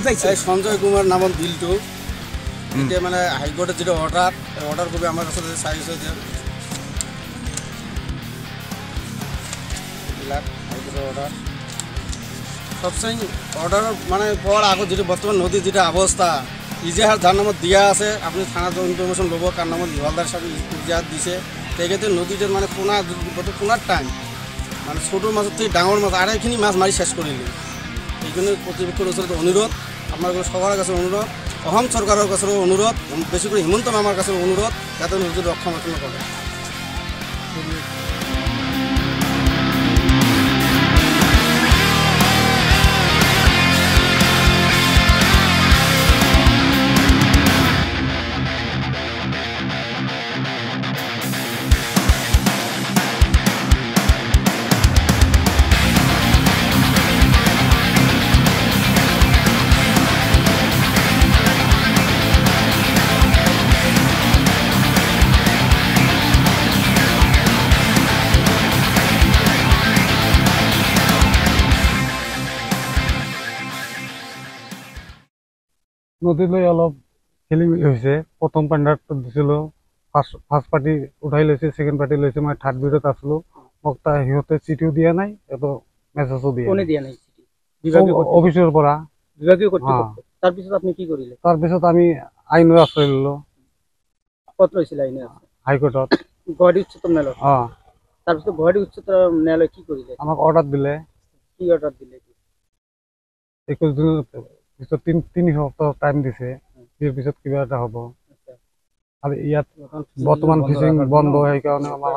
পাইছে সঞ্জয় কুমাৰ নামৰ বিলটো এতিয়া মানে হাইকোৰ্টত যেটা অৰ্ডাৰ কৰি আমাৰ কাছে চাইছে যে হাইকোৰ্টৰ অৰ্ডাৰ সবচাই অৰ্ডাৰ মানে পৰ আগত যেটা বৰ্তমান নদীৰ যেটা অৱস্থা ইজাহার যার নামত দিয়া আছে আপনি থানা ইনফরমেশন লব কার নামত হলদার সাহেব ইজাহার দিছে সেক্ষেত্রে নদীটার মানে পোনার টাইম মানে ছোটোর মাছ থেকে ডাঙর মাছ আড়াইখিনি মাছ মারি শেষ করিলে এইখানে কর্তৃপক্ষের ওচৰত অনুরোধ আপনার সবার কাছে অনুরোধ অসম সরকারের কাছে অনুরোধ বেশি করে হিমন্ত মামার কাছে অনুরোধ যাতে নদীর রক্ষণাবেক্ষণ করে নদীলৈ অলপ খেলি মেলি হৈছে প্ৰথম টেণ্ডাৰটো দিছিলোঁ ফাৰ্ষ্ট পাৰ্টি উঠাই লৈছে ছেকেণ্ড পাৰ্টি লৈছে মই থাৰ্ড বিডত আছিলোঁ মোক সিহঁতে চিঠিও দিয়া নাই একো মেছেজো দিয়া নাই অফিচৰ পৰা তাৰপিছত আপুনি কি কৰিলে তাৰপিছত আমি আইনৰ আশ্ৰয় ল'লোঁ ক'ত লৈছিলে আইনৰ হাইকোৰ্টত গুৱাহাটী উচ্চতম ন্যায়ালয় তাৰপিছত গুৱাহাটী উচ্চতম ন্যায়ালয় কি কৰিলে আমাক অৰ্ডাৰ দিলে কি অৰ্ডাৰ দিলে 21 দিনৰ পিছত 3 সপ্তাহ টাইম দিছে ইয়াৰ পিছত কিবা এটা হ'ব আৰু ইয়াত বৰ্তমান ফিচিং বন্ধ সেইকাৰণে আমাক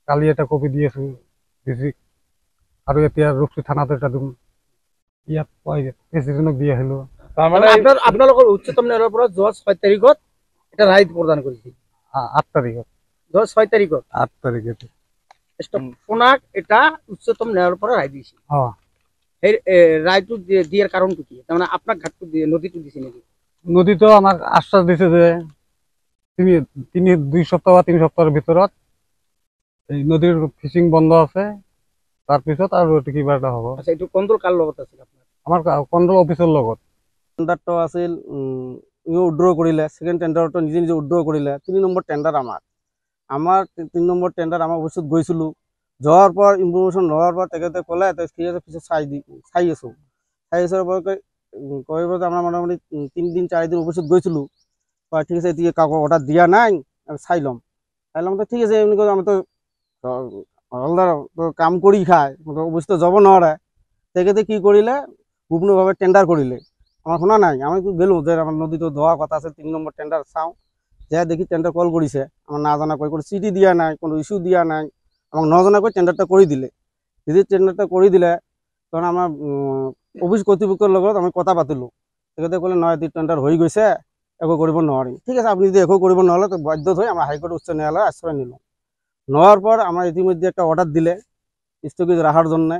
কালি এটা কপি দি আছোঁ ডিস্ট্ৰিক্ট আৰু এতিয়া ৰূপসী থানাতে এটা দিম ইয়াত প্ৰেচিডেণ্টক দি আহিলোঁ তাৰমানে আপোনালোকৰ উচ্চতম ন্যায়ালয়ৰ পৰা যোৱা 6 তাৰিখত এটা ৰায় প্ৰদান কৰিছিল 8 তাৰিখত যোৱা 6 তাৰিখত 8 তাৰিখে আপোনাক এটা উচ্চতম ন্যায়ালয়ৰ পৰা ৰায় দিছিল এই রায়টো দিয়ার কারণটো কি মানে আপনার ঘাটটো নদীটো দিছে নাকি নদীটো আমাক আশ্বাস দিছে যে তিনি 2 সপ্তাহ বা 3 সপ্তাহের ভিতৰত এই নদীৰ ফিচিং বন্ধ আছে তাৰপিছত আৰু কিবা এটা হ'ব আচ্ছা এইটো কন্ট্ৰোল কাৰ লগত আছে আপনাৰ আমাৰ কন্ট্ৰোল অফিসৰ লগত টেন্ডাৰটো আছিল ইও উইথড্ৰ কৰিলে সেকেন্ড টেন্ডাৰটো নিজে নিজে উইথড্ৰ কৰিলে 3 নম্বৰ টেন্ডাৰ আমাৰ 3 নম্বৰ টেন্ডাৰ আমাৰ অফিসত গৈছিলো যাওয়ার পর ইনফরমেশন নেওয়ার পর তেখেতে কলে ঠিক আছে পিছিয়ে চাই আসার পর কইব যে আমরা মোটামুটি 3 দিন 4 দিন অফিসত গৈছিলো ঠিক আছে এদিকে কাউকে অর্ডার দিয়া নাই চাইলাম তো ঠিক আছে এমনি করে আমি তো হলদার কাম করি খায় অফিসতে যাব নোৱাৰে তেখেতে কি কৰিলে গোপনীয়ভাৱে টেন্ডাৰ কৰিলে আমার শোনা নাই আমি গেলো যে আমার নদীতে দেওয়া কথা আছে 3 নম্বর টেন্ডার চাও যে দেখি টেন্ডার কল কৰিছে আমার না জানা কই চিঠি দিয়া নাই কোনো ইস্যু দিয়া নাই আমাক নজনাকৈ টেন্ডারটা করে দিলে যদি টেন্ডারটা করে দিলে তখন আমার অফিস কর্তৃপক্ষের লগত আমি কথা পাতিলো তেখেতে কলে নয় এটি টেন্ডার হয়ে গেছে একো কৰিব নোৱাৰি ঠিক আছে আপনি যদি একো কৰিব নহলে তো বাধ্য হয়ে আমরা হাইকোর্ট উচ্চ ন্যায়ালয় আশ্রয় নিলাম নেওয়ার পর আমরা ইতিমধ্যে একটা অর্ডার দিলে স্থগিত রাখার জন্য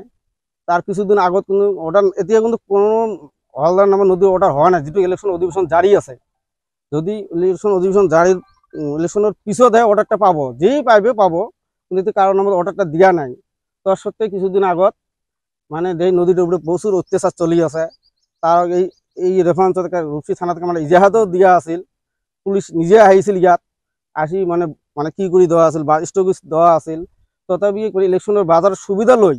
তার কিছুদিন আগত কিন্তু অর্ডার এতিয়া কিন্তু কোনো হলদার নামে নদী অর্ডার হয় না যেটো ইলেকশন অধিবেশন জারি আছে যদি ইলেকশন অধিবেশন জারি ইলেকশনের পিছত অর্ডারটা পাবো যেই পাবো কিন্তু কারণ আমার অর্ডারটা দিয়া নাই তার সত্ত্বে কিছুদিন আগত মানে এই নদীটার উপরে প্রচুর অত্যাচার চলি আছে তার এই রেফারেন্সত রূপসী থানাত মানে ইজাহাতো দিয়া আছিল পুলিশ নিজে আহিছিল ইয়াত আসি মানে মানে কি করে দেওয়া আছিল বা স্টকেজ দেওয়া আছিল তথাপি ইলেকশনের বাজার সুবিধা লই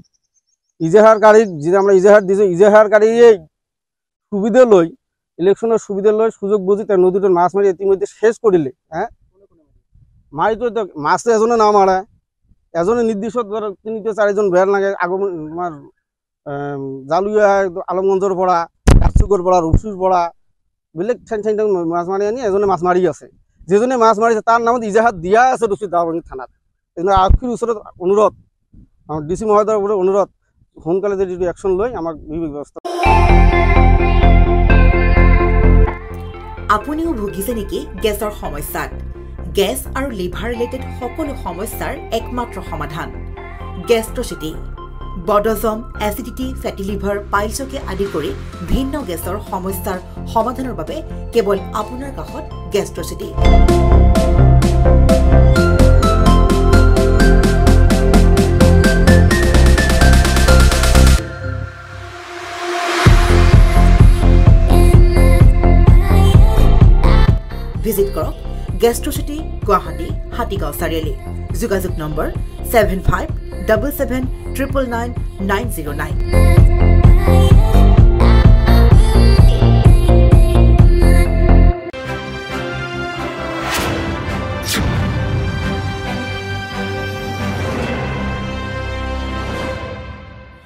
ইজাহারকারী যে আমরা ইজাহার দিয়েছি ইজাহারকারী এই সুবিধা লই ইলেকশনের সুবিধা লই সুযোগ বুঝি তার নদীটার মাছ মারি ইতিমধ্যে শেষ করিলে হ্যাঁ মারি তো মাছ তো এজনে না মারে এজনে নির্দিষ্ট 3-4 জন বের লাগে আগমন তোমার জালুয়া আলমগঞ্জের পড়া কাকচুকর পড়া রূপসীর পড়া বেলেগ ঠাইন মাছ মারি আনি এজনে মাছ মারি আছে যেজনে মাছ মারিছে তার নামত ইজাহার দিয়া আছে রূপসী দাওয়ানি থানাত এজন্য আরক্ষীর ওচৰত অনুৰোধ আমাৰ ডিসি মহোদয়েৰ উপৰে অনুৰোধ সোনকালে যদি অ্যাকশন লয় আমাৰ ব্যবস্থা আপুনিও ভুগিছে নেকি গ্যাসৰ সমস্যাত গ্যাস আৰু লিভাৰ ৰিলেটেড সকলো সমস্যাৰ একমাত্ৰ সমাধান গ্যাস্ট্ৰচিটি বডজম এচিডিটি ফেটি লিভাৰ পাইলছকে আদি কৰি ভিন্ন গ্যাসৰ সমস্যাৰ সমাধানৰ বাবে কেৱল আপোনাৰ কাষত গ্যাস্ট্ৰচিটি ভিজিট কৰক গেষ্ট্ৰচিটি গুৱাহাটী হাতীগাঁও চাৰিআলি যোগাযোগ নম্বৰ 7577999909